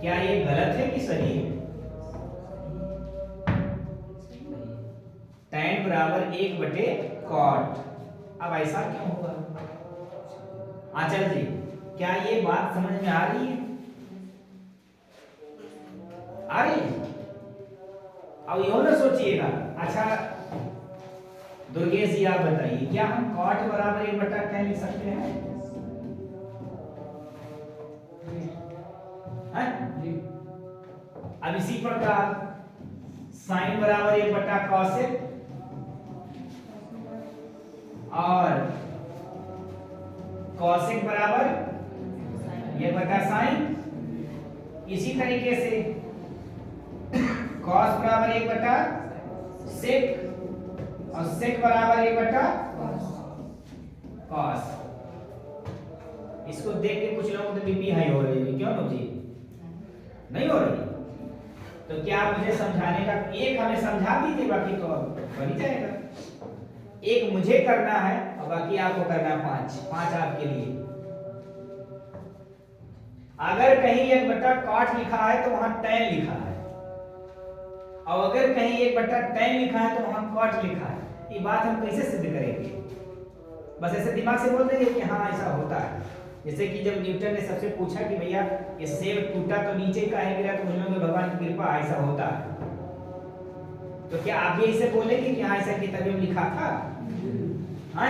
क्या ये गलत है कि सही है? tan बराबर 1/cot। अब ऐसा क्यों होगा? आंचल जी, क्या ये बात समझ में आ रही है? आ रही है? अब यो ना सोचिएगा। अच्छा दुर्गेश जी आप बताइए, क्या हम cot बराबर 1/tan लिख सकते हैं? अब इसी प्रकार sin बराबर 1/cosec और cosec बराबर 1/sin। इसी तरीके से cos बराबर 1/sec और sec बराबर 1/cos। इसको देख के कुछ लोगों को बीपी हाई हो रही है, क्यों जी? नहीं हो रही? तो क्या आप मुझे समझाने का एक हमें समझा दीजिए, बाकी तो बन ही जाएगा। एक मुझे करना है और बाकी आपको करना 5 आपके लिए। अगर कहीं 1/cot लिखा है तो वहां tan लिखा है, और अगर कहीं 1/tan लिखा है तो वहां cot लिखा है। ये बात हम कैसे सिद्ध करेंगे? बस ऐसे दिमाग से बोल देंगे कि हाँ ऐसा होता है। जैसे कि जब न्यूटन ने सबसे पूछा कि भैया ये सेब टूटा तो नीचे काहे गिरा, तो उन्होंने कहा भगवान की कृपा, ऐसा होता है। तो क्या आप भी ऐसे बोलेंगे कि हाँ ऐसा किताबी में लिखा था? हाँ,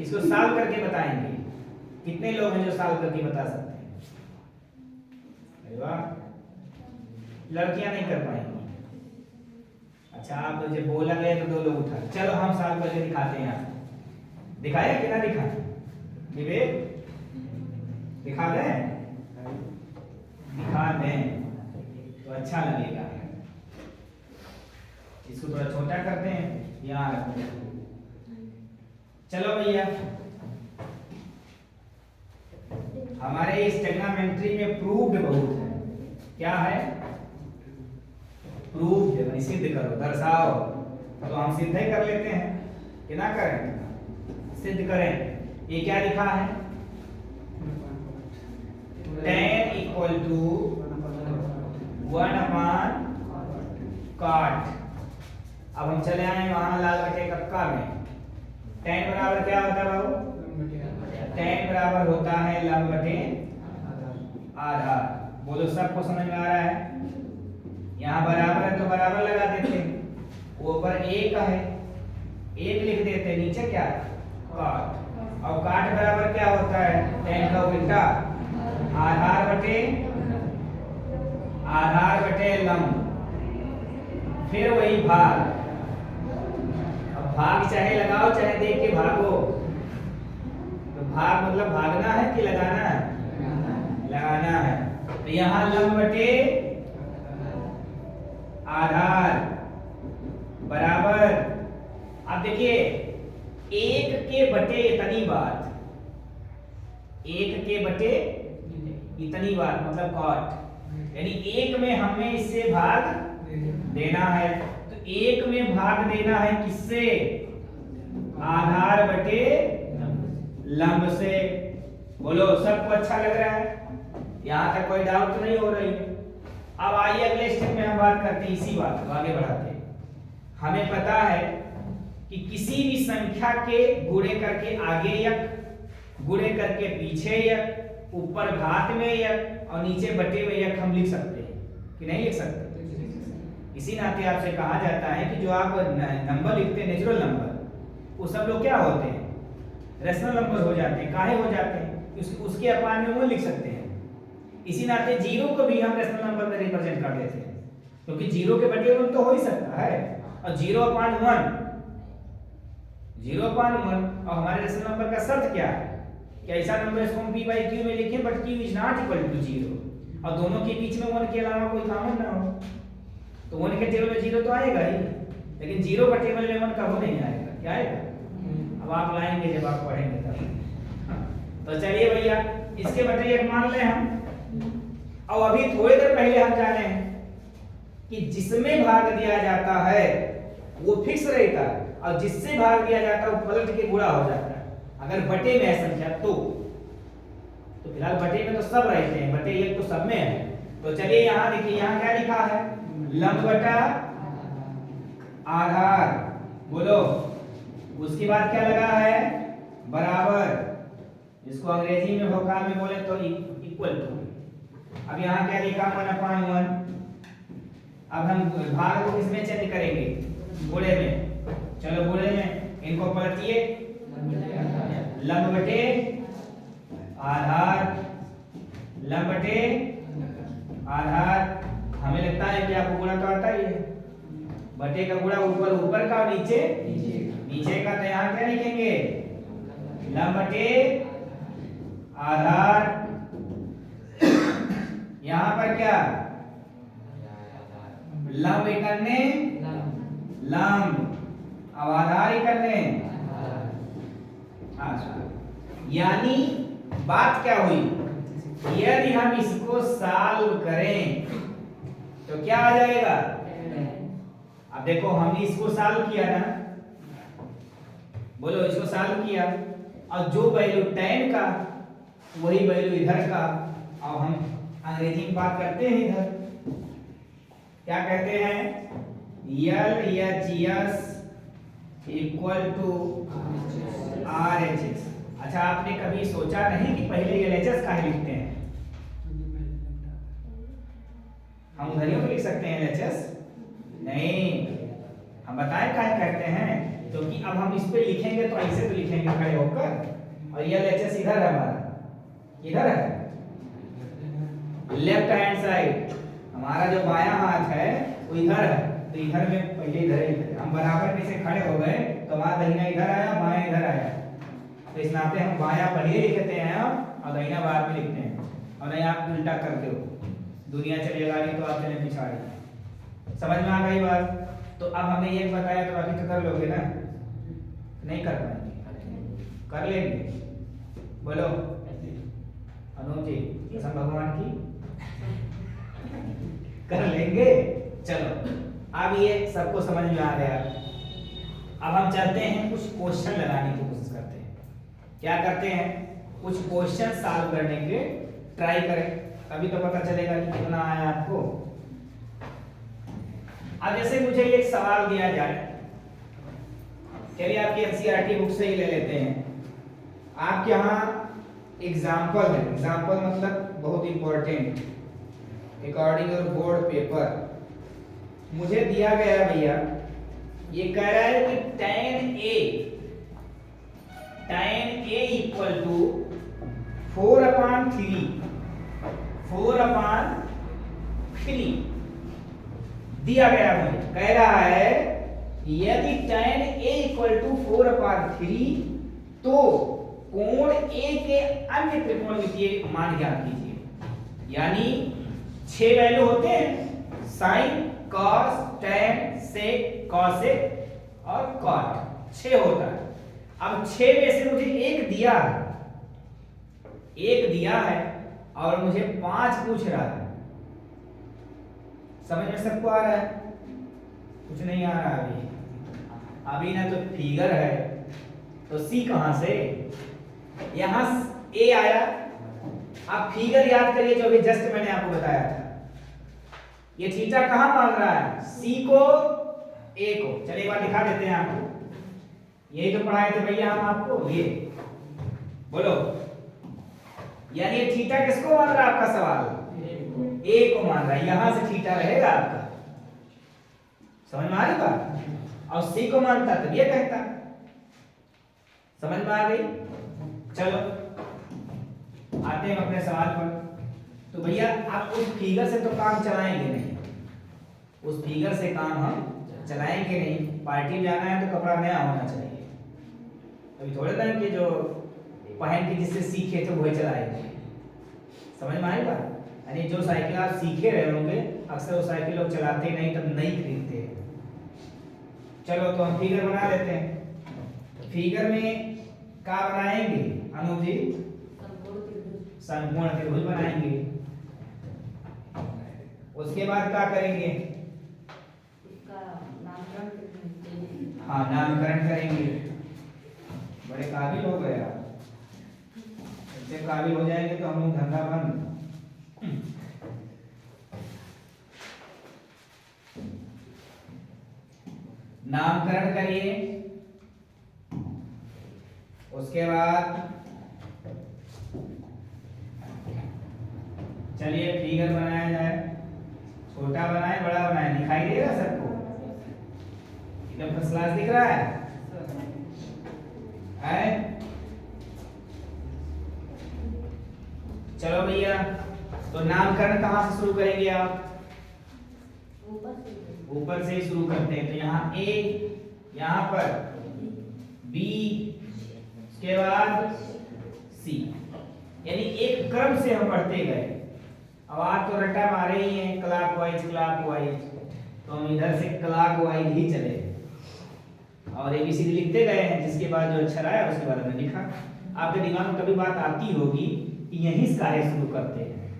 इसको सॉल्व करके बताएंगे। कितने लोग हैं जो सॉल्व करके बता सकते हैं? अरे वाह, लड़कियां नहीं कर पाएंगी। अच्छा आप जब बोला गया तो 2 लोग उठा। चलो हम सॉल्व करके दिखाते हैं। दिखाया कि ना दिखा? विवेक दिखा दें? दिखा दें तो अच्छा लगेगा। इसको थोड़ा छोटा करते हैं, यहाँ रखते हैं। चलो भैया, हमारे इस ट्रिग्नोमेट्री में प्रूव्ड बहुत है। क्या है? प्रूव्ड, सिद्ध करो, दर्शाओ। तो हम सिद्ध ही कर लेते हैं कि ना करें? सिद्ध करें। ये क्या लिखा है? tan equal to 1/cot। अब हम चले आए वहां लाल बटे कक्का में। tan बराबर क्या होता है बाबू? tan बराबर होता है लंब बटे आधार। बोलो सबको समझ में आ रहा है? यहाँ बराबर है तो बराबर लगा देते हैं, ऊपर 1 है 1 लिख देते, नीचे क्या है? cot। और cot बराबर क्या होता है? tan का उल्टा, आधार बटे लंब, फिर वही भाग। अब भाग चाहे लगाओ चाहे देख के भागो। तो भाग मतलब भागना है कि लगाना है? लगाना है। तो यहाँ लंब बटे आधार बराबर, अब देखिए 1 के बटे इतनी बात, 1 के बटे इतनी बात मतलब cot, यानी 1 में हमें इससे भाग देना है। तो 1 में भाग देना है किससे? आधार बटे लंब से। बोलो सबको अच्छा लग रहा है? यहाँ तक कोई डाउट तो नहीं हो रही है? अब आइए अगले स्टेप में हम बात करते हैं, इसी बात को आगे बढ़ाते हैं। हमें पता है कि किसी भी संख्या के गुणे करके आगे यक, गुणे करके पीछे यक, ऊपर घात में यक और नीचे बटे में यक हम लिख सकते हैं कि नहीं लिख सकते? इसी नाते आपसे कहा जाता है कि जो आप नंबर लिखते हैं, नेचुरल नंबर, वो सब लोग क्या होते हैं? रेशनल नंबर हो जाते हैं। काहे हो जाते हैं? उसके अपान में 1 लिख सकते हैं। इसी नाते 0 को भी हम रेशनल नंबर में रिप्रेजेंट कर देते हैं, क्योंकि 0 के बटे 1 तो हो ही सकता है। और 0/1, 0/1, और हमारे रेशनल नंबर का शर्त क्या है? कि ऐसा नंबर इसको हम p/q में लिखें but q is not equal to 0, और दोनों के बीच में 1 के अलावा कोई कॉमन ना हो। तो 1 के टेबल में 0 तो आएगा ही, लेकिन 0 का टेबल में 1 कभी नहीं आएगा। क्या आएगा? अब आप लाएंगे जब आप पढ़ेंगे तब। तो चलिए भैया, इसके बटे 1 मान लें हम। और अभी थोड़ी देर पहले हम जाने हैं कि जिसमें भाग दिया जाता है वो फिक्स रहता है, और जिससे भाग दिया जाता है वो पलट के गुणा हो जाता है। अगर बटे में है संख्या तो फिलहाल बटे में तो सब रहते हैं, बटे 1 तो सब में है, तो चलिए यहाँ देखिए, यहाँ क्या लिखा है, लंब बटा आधार, बोलो। उसके बाद क्या लगा है, बराबर, जिसको अंग्रेजी में भोकाल में बोले तो इक्वल टू। अब यहाँ क्या लिखा, 1/1। अब हम भाग को किसमें चेंज करेंगे, गुणे में। चलो गुणे में इनको पलटिए, लंब बटे आधार, लंब बटे आधार। हमें लगता है कि आपको गुणा तो आता ही है, बटे का गुणा ऊपर ऊपर का और नीचे नीचे का। तो यहाँ क्या लिखेंगे, लंब बटे आधार। यहाँ पर क्या, लंब करने लंब, अब आधार ही करने। यानी बात क्या हुई, यदि हम इसको सॉल्व करें तो क्या आ जाएगा। अब देखो हमने इसको सॉल्व किया ना, बोलो इसको सॉल्व किया, और जो वैल्यू tan का वही वैल्यू इधर का। अब हम अंग्रेजी में बात करते हैं, इधर क्या कहते हैं, LHS इक्वल टू RHS। अच्छा, आपने कभी सोचा नहीं कि पहले LHS काहे लिखते हैं, हम उधरियों में लिख सकते हैं LHS नहीं, हम बताएं काहे कहते हैं, क्योंकि अब हम इस पे लिखेंगे तो ऐसे तो लिखेंगे खड़े होकर, और ये LHS इधर है, हमारा इधर है, लेफ्ट हैंड साइड, हमारा जो बायां हाथ है वो इधर है, तो इधर में पहले इधर ही हम बराबर में से खड़े हो गए, तो हमारा दाहिना इधर आया, बायां इधर आया, तो इस नाते हम बायां पहले लिखते हैं और दाहिना बाद में लिखते हैं। और नहीं आप उल्टा करते हो, दुनिया चलेगा नहीं तो आप चले पिछाड़ी। समझ में आ गई बात। तो अब हमने ये बताया, तो बाकी तो कर लोगे ना, नहीं कर पाएंगे, कर लेंगे, बोलो अनु जी, कसम भगवान की कर लेंगे। चलो, अब ये सबको समझ में आ गया। अब हम चलते हैं कुछ क्वेश्चन लगाने की कोशिश करते हैं। क्या करते हैं, कुछ क्वेश्चन सॉल्व करने के ट्राई करें, तभी तो पता चलेगा कि कितना आया आपको। अब जैसे मुझे एक सवाल दिया जाए, चलिए आपकी एनसीईआरटी बुक से ही ले लेते हैं। आपके यहाँ एग्जाम्पल है, एग्जाम्पल मतलब बहुत important, according your board paper मुझे दिया गया है भैया। ये कह रहा है कि tan A इक्वल टू 4/3 दिया गया मुझे। कह रहा है यदि tan A इक्वल टू 4/3 तो कोण A के अन्य त्रिकोणमितीय मान ज्ञात कीजिए। यानी 6 वैल्यू होते हैं, साइन, कॉस, tan, सेक, कॉसेक और कॉट, 6 होता है। अब 6 में से मुझे एक दिया है और मुझे 5 पूछ रहा है। समझ में सबको आ रहा है, कुछ नहीं आ रहा अभी ना तो फिगर है तो सी कहां से, यहां ए आया। आप फिगर याद करिए जो अभी जस्ट मैंने आपको बताया था। ये थीटा कहां मान रहा है, सी को ए को। चलिए एक बार दिखा देते हैं आपको, यही तो पढ़ाए थे भैया हम आपको। ये बोलो, यानी ये थीटा किसको मान रहा है आपका सवाल, ए को मान रहा है। यहां से थीटा रहेगा आपका, समझ में आ रही बात। और सी को मानता तब ये कहता, समझ में आ गई। चलो आते हैं अपने सवाल पर। तो भैया आप उस फिगर से तो काम चलाएंगे नहीं, उस फिगर से काम हम चलाएंगे नहीं। पार्टी में जाना है तो कपड़ा नया होना चाहिए। अभी थोड़े दिन के जो पहन के जिससे सीखे थे वही चलाएंगे, समझ में आएगा। यानी जो साइकिल आप सीखे रहे होंगे अक्सर वो साइकिल लोग चलाते नहीं, तब नहीं खरीदते हैं। चलो तो हम फिगर बना लेते हैं। फिगर में क्या बनाएंगे अनु जी, समकोण त्रिभुज बनाएंगे। उसके बाद क्या करेंगे, हाँ नामकरण करेंगे। बड़े काबिल हो गए आप, इतने काबिल हो जाएंगे तो हम लोग धंधा बंद। नामकरण करिए, उसके बाद चलिए फिगर बनाया जाए, छोटा बनाए बड़ा बनाए, दिखाई देगा सबको? एकदम फर्स्ट क्लास दिख रहा है? चलो भैया, तो नामकरण कहाँ से शुरू करेंगे आप? ऊपर से ही शुरू करते हैं। तो यहाँ ए, यहाँ पर बी, उसके बाद सी, यानी एक क्रम से हम पढ़ते गए। अब आप तो रट्टा मारे ही हैं क्लॉकवाइज, तो हम इधर से क्लॉकवाइज ही चले और एबीसीडी लिखते गए हैं, जिसके बाद जो अक्षर आया उसके बाद हमने लिखा। आपके दिमाग में कभी बात आती होगी कि यहीं से कार्य शुरू करते हैं,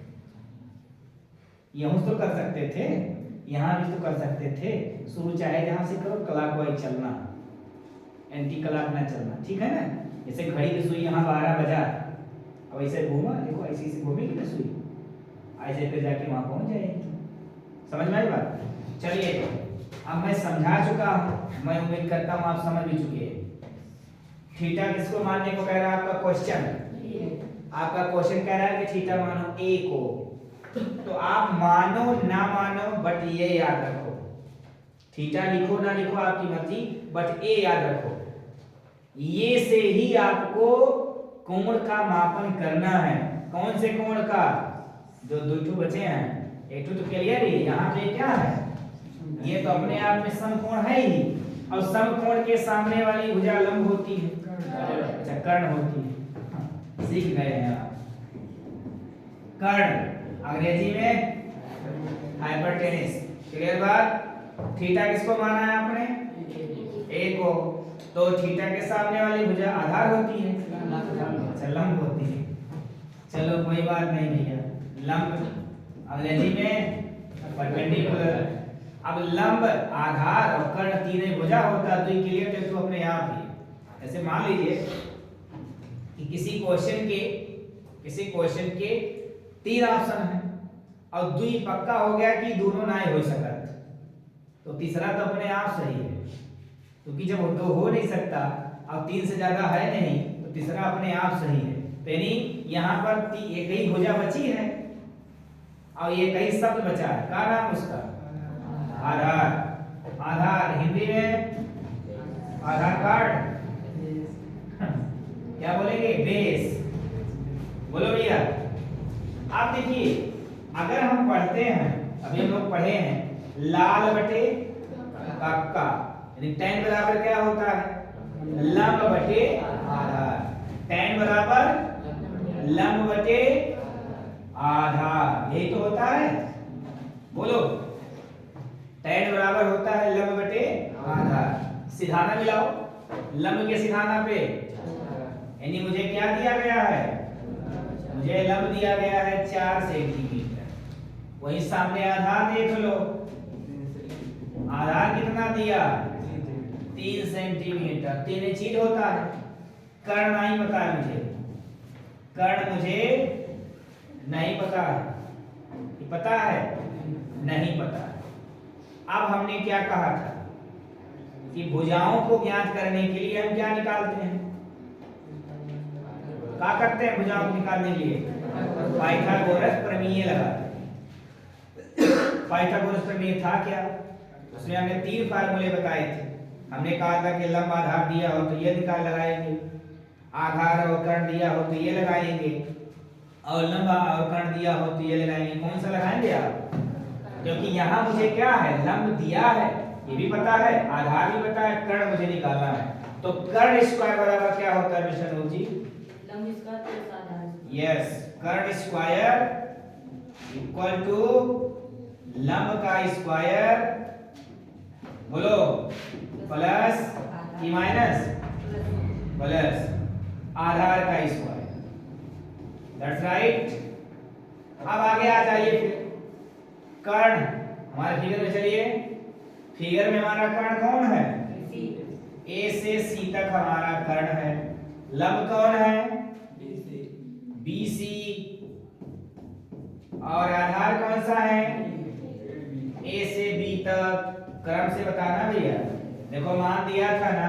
यहीं तो कर सकते थे, यहाँ भी तो कर सकते थे। शुरू चाहे जहां से करो, क्लॉकवाइज चलना, एंटी क्लॉक ना चलना, ठीक है ना? जैसे घड़ी की सुई यहाँ 12 बजा, अब ऐसे घूमा, देखो ऐसे घूमेगी ना सुई, ऐसे पे जाके वहां पहुंच जाएगी। समझ में आई बात? चलिए, अब मैं समझा चुका हूं, मैं उम्मीद करता हूं आप समझ भी चुके हैं। थीटा किसको मानने को कह रहा है आपका क्वेश्चन? आपका क्वेश्चन कह रहा है कि थीटा मानो ए को, तो आप मानो ना मानो बट ये याद रखो, थीटा लिखो ना लिखो आपकी मर्जी, बट ए याद रखो, ये से ही आपको कोण का मापन करना है। कौन से कोण का? जो दो बचे हैं, एक तो क्लियर ही, यहाँ पे क्या है? ये तो अपने आप में समकोण है ही, और समकोण के सामने वाली भुजा लंब होती है, अच्छा कर्ण होती है। सीख गए हैं आप। कर्ण अंग्रेजी में हाइपोटेनस, क्लियर बात? थीटा किसको माना है आपने? ए को, तो थीटा के सामने वाली भुजा आधार होती है, अच्छा लंब होती है। चलो कोई बात नहीं भैया, लंब अंग्रेजी में परपेंडिकुलर। अब लंब, आधार और कर्ण तीनों भुजा होता है, तो ये क्लियर तो अपने आप ही। ऐसे मान लीजिए कि किसी क्वेश्चन के 3 ऑप्शन है और दुई पक्का हो गया कि दोनों ना हो सकत, तो तीसरा तो अपने आप सही है, क्योंकि जब दो हो नहीं सकता और 3 से ज्यादा है नहीं, तो तीसरा अपने आप सही है। तो यानी यहाँ पर एक ही भुजा बची है और एक ही शब्द बचा है, क्या नाम उसका? आधार। आधार हिंदी में आधार कार्ड, क्या बोलेंगे? बेस। बोलो भैया। आप देखिए, अगर हम पढ़ते हैं, अभी हम लोग पढ़े हैं लाल बटे कक्का, यानी tan बराबर क्या होता है? लंब बटे आधार। tan बराबर लंब बटे आधार, यही तो होता है। बोलो, tan बराबर होता है लंब बटे आधार। सिधाना मिलाओ, लंब के सिधाना पे, यानी मुझे क्या दिया गया है? मुझे लंब दिया गया है 4 सेंटीमीटर। वही सामने आधार देख लो, आधार कितना दिया? 3 सेंटीमीटर। 3 इंच होता है। कर्ण नहीं पता है मुझे, कर्ण मुझे नहीं पता है, ये पता है? नहीं पता है। अब हमने क्या कहा था कि भुजाओं को ज्ञात करने के लिए हम क्या निकालते हैं? क्या करते हैं भुजाओं को निकालने के लिए? पाइथागोरस प्रमेय लगाते हैं। पाइथागोरस प्रमेय था क्या? उसमें हमने 3 फार्मूले बताए थे। हमने कहा था कि लंब आधार दिया हो तो ये निकाल लगाएंगे, आधार और कर्ण दिया हो तो ये लगाएंगे, और लंब और कर्ण दिया हो तो ये लगाएंगे। कौन सा लगाएंगे आप? क्योंकि यहाँ मुझे क्या है? लंब दिया है, ये भी पता है, आधार भी पता है, कर्ण मुझे निकालना है। तो कर्ण स्क्वायर बराबर क्या होता है मिस्टर नूर जी? लंब स्क्वायर प्लस आधार। यस, कर्ण स्क्वायर इक्वल टू लंब का स्क्वायर, बोलो, प्लस की माइनस? प्लस आधार का स्क्वायर। That's right. अब आगे आ जाइए फिर। कर्ण हमारे फिगर में चलिए, फिगर में हमारा कर्ण कौन है? ए से सी तक हमारा कर्ण है। लंब कौन है? B C. और आधार कौन सा है? ए से बी तक। क्रम से बताना भैया, देखो मान दिया था ना,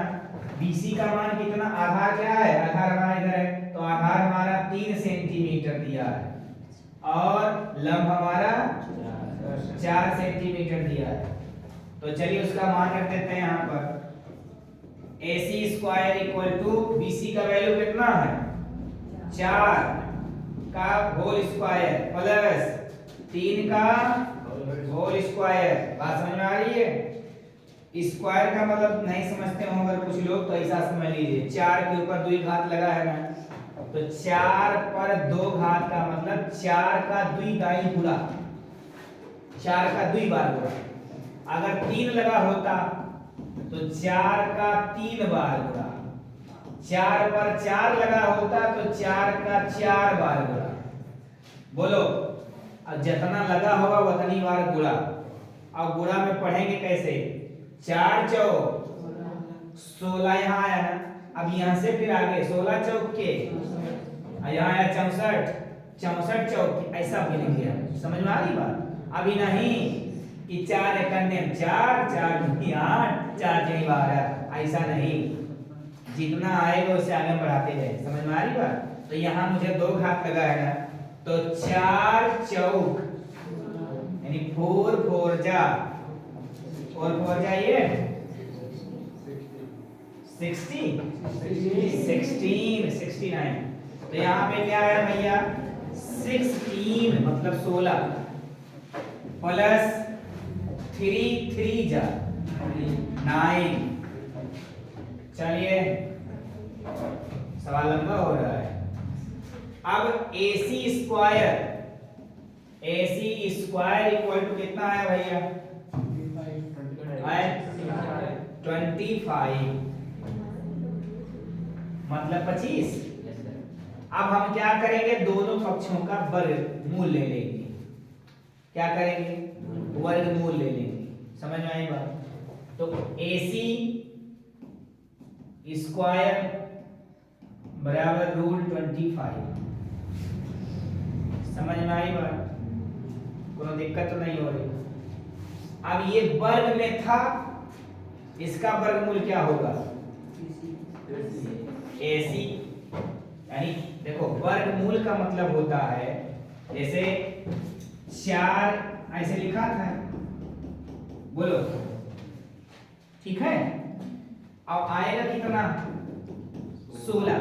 BC का मान कितना, आधार क्या है, आधार हमारा इधर है, तो आधार हमारा 3 सेंटीमीटर दिया है और लंब हमारा 4 सेंटीमीटर दिया है। तो चलिए उसका मान रख देते हैं यहाँ पर, AC square equal to BC का वैल्यू कितना है, 4 का होल स्क्वायर प्लस 3 का होल स्क्वायर। बात समझ में आ रही है? स्क्वायर का मतलब नहीं समझते हो अगर कुछ लोग तो ऐसा समझ लीजिए, 4 के ऊपर 2 घात लगा है ना, तो 4 पर 2 घात का मतलब 4 का 2 दाई गुणा, 4 का 2 बार गुणा। अगर 3 लगा होता तो 4 का 3 बार गुणा, 4 पर 4 लगा होता तो 4 का 4 बार गुणा। बोलो, अब जितना लगा होगा उतनी बार गुणा। अब गुणा में पढ़ेंगे कैसे, 4 चौक 16 यहाँ आया ना, अब यहाँ से फिर आगे 16 चौक के, यहाँ आया 64, 64 चौक, ऐसा बोलेंगे हम। समझ में आ रही बात? अभी नहीं कि 4 एकन्ने 4, 4 दूनी 8, 4 जनी 12, ऐसा नहीं, जितना आएगा उससे आगे बढ़ाते जाए। समझ में आ रही बात? तो यहाँ मुझे 2 घात लगा है ना, तो 4 चौक यानी 4 4 जा, और 4 जाइए 60 16 69, तो यहाँ पे क्या आया भैया, 16 मतलब 16 प्लस 3 3 जा 9। चलिए सवाल लंबा हो रहा है। अब AC स्क्वायर इक्वल टू कितना आया भैया, 25 मतलब 25। अब हम क्या करेंगे, दोनों पक्षों का वर्गमूल ले लेंगे। क्या करेंगे, वर्गमूल ले लेंगे। समझ में आई बात? तो AC स्क्वायर बराबर रूट 25। समझ में आई बात? कोई दिक्कत तो नहीं हो रही? अब ये वर्ग में था, इसका वर्गमूल क्या होगा, AC। यानी देखो वर्गमूल का मतलब होता है, जैसे 4 ऐसे लिखा था, बोलो ठीक है। अब आएगा कितना, 16।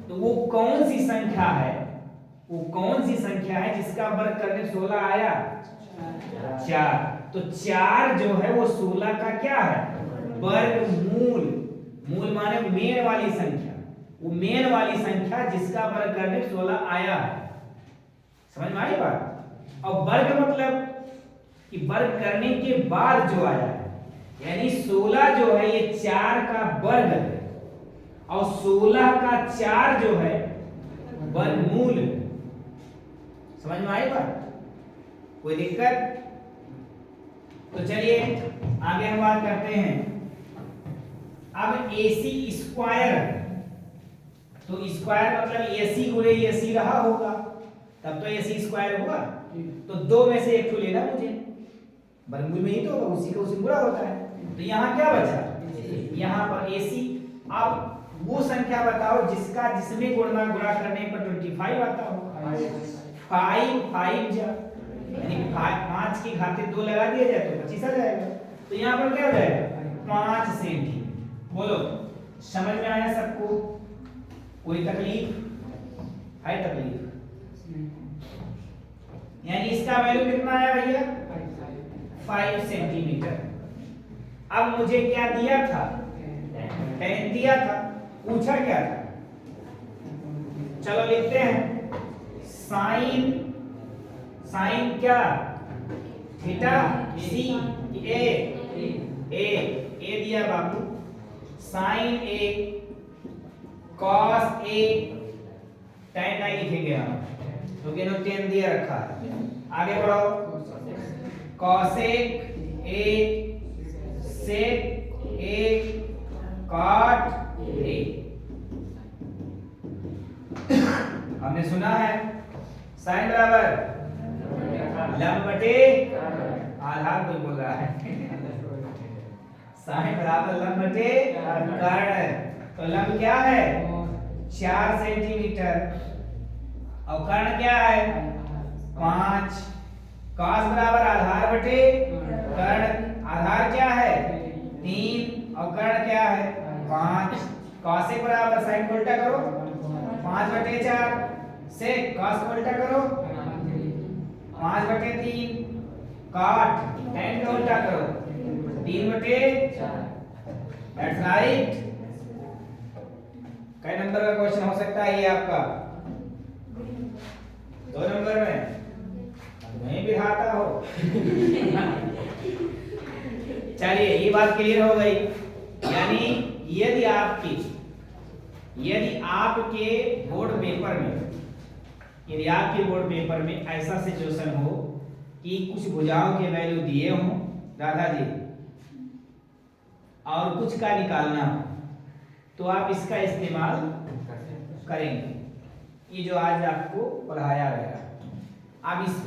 तो वो कौन सी संख्या है, वो कौन सी संख्या है जिसका वर्ग करने 16 आया, 4। तो 4 जो है वो 16 का क्या है, वर्गमूल। मूल माने मेन वाली संख्या, वो मेन वाली संख्या जिसका वर्ग करने 16 आया है। समझ में आई बात? और वर्ग मतलब कि वर्ग करने के बाद जो आया है, यानी 16 जो है ये 4 का वर्ग है, और 16 का 4 जो है वर्गमूल। समझ में आई बात? कोई दिक्कत? तो चलिए आगे हम बात करते हैं। अब AC स्क्वायर, तो स्क्वायर मतलब AC गुणे AC रहा होगा, तब तो AC स्क्वायर हुआ। तो 2 में से एक तो लेना मुझे, वर्गमूल में ही तो उसी का उसी गुणा होता है। तो यहाँ क्या बचा, यहाँ पर AC। अब वो संख्या बताओ जिसमें गुणा करने पर 25 आता हो। 5 जा, यानी 5 की घाते 2 लगा दिया जाए तो 25 आ जाएगा। तो यहाँ पर क्या हो जाएगा, 5 सेंटीमीटर। बोलो समझ में आया सबको? कोई तकलीफ है? तकलीफ यानी इसका वैल्यू कितना आया भैया, 5 सेंटीमीटर। अब मुझे क्या दिया था, tan दिया था, पूछा क्या था, चलो लिखते हैं साइन क्या, थीटा C A दिया बाबू, sine A cos A, tan नहीं लिखेंगे हम तो tan दिया रखा है। आगे बढ़ो, cosec A sec A cot A। हमने सुना है साइन बराबर लंब बटे आधार, कोई बोल रहा है साइन बराबर लंब बटे कर्ण। तो लंब क्या है 4 सेंटीमीटर और कर्ण क्या है 5। कॉस बराबर आधार बटे कर्ण। आधार क्या है 3 और कर्ण क्या है 5। कॉसेक बराबर साइन को उल्टा करो 5 बटे 4 से कॉस को उल्टा करो 5 बटे 3। काट tan का उल्टा करो 3 बटे 4। That's right. कै नंबर का क्वेश्चन हो सकता है ये आपका 2 नंबर में। नहीं बिठाता हो। चलिए ये बात क्लियर हो गई। यानी यदि आपके बोर्ड पेपर में ऐसा सिचुएशन हो कि कुछ भुजाओं के वैल्यू दिए हों राधा जी और कुछ का निकालना हो तो आप इसका इस्तेमाल करेंगे। ये जो आज आपको पढ़ाया गया आप इस